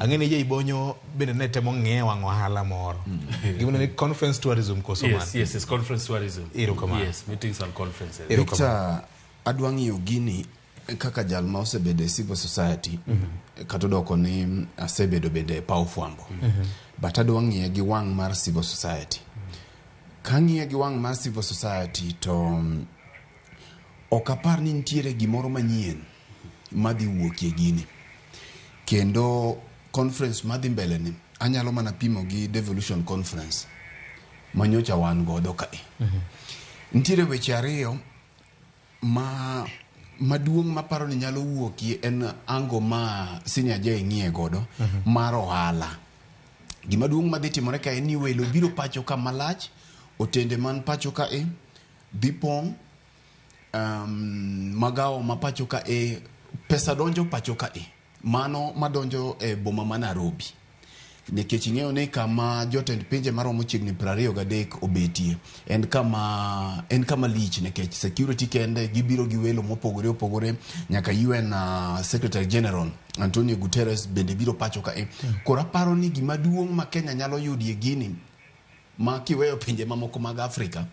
Ang'eni je ibonyo bende ne temo ng'e wang' ohala moro. Gimana ni conference tourism koso man. Yes, it's conference tourism. Yes, meetings and conferences. Victor, adwang' iyo gini kaka jal ma osebedo civil society kata doko ni asebedo bende paw fwambo. But adwang' ng'iye gi wang' mar civil society. Kang'iye gi wang' mar civil society to okapar ni nitiere gimoro manyien madhi wuokie gini. Kendo conference madhi mbele ni anyalo mana pimo gi devolution conference manyocha wan godo kae. Nitiere weche ariyo maduong' maparo ni nyalo wuokie en ango ma senior jay ng'iye godo mar ohala. Gima duong' madhi timore kae ni welo biro pacho ka malach, otende man pacho kae dhi pong', magawa ma pacho kae, pesa donjo pacho kae, mano madonjo e boma ma Nairobi. Nikech ing'eyo ni kama jotend pinje maromo chiegni 23 obetie en kama lich, nikech security kende gibiro gi welo mopogore opogore, nyaka UN Secretary General Antonio Guterres bende biro pacho kae. Kora paro ni gima duong' ma Kenya nyalo yudie gini ma kiweyo pinje mamoko mag Afrika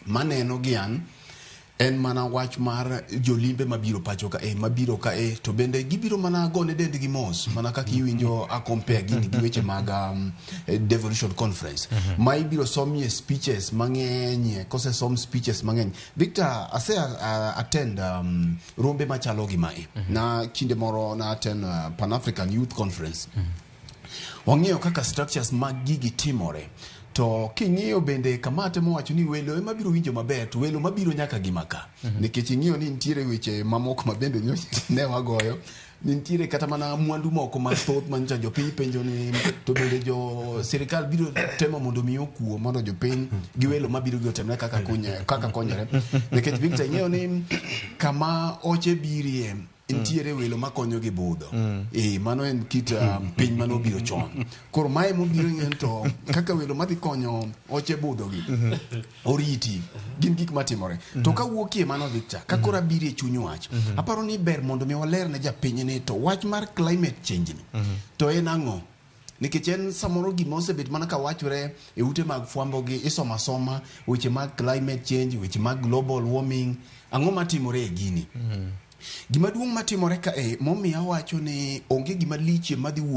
maneno gian en mana wach mar jolimbe mabiro pacho kae, to bende gibiro mana gone dendgi mos mana kaka iwinjo a compare gini gi weche mag devolution conference ma ibiro somie speeches mang'eny. Kose som speeches mang'eny, Victor, ase attend rombe machalo gi mae na kinde moro na attend Pan African Youth Conference. Wang'eyo kaka structures mag gigi timore. To king'iyo bende kama temo wacho ni welo ema biro winjo maber, to welo mabiro nyaka gi maka. Nikech ing'iyo ni nitiere weche mamoko mabende ne wagoyo, nitiere kata mana mwandu moko mathoth mancha jopiny penjo ni to bende jo sirikal biro temo mondo mi okuo mondo jopiny gi welo mabiro gi otemne kaka konyore. Nikech Victor, ing'iyo ni kama oche birie nitiere welo makonyo gi budho. Mano en kit piny mano biro chon. Koro mae mobiro ng'en to kaka welo madhi konyo oche budho gi oriti gin gik matimore. To kawuokie mano Victor, kakora birie chuny wach, aparo ni ber mondo mi waler ne japiny ni to wach mar climate change ni to en ang'o. Nikech en samoro gima osebet mana ka wachore e ute mag fwambo gi isoma weche mag climate change, weche mag global warming, ang'o matimore e gini. Gima duong' matimore kae momiyo awacho ni onge gima liche madhi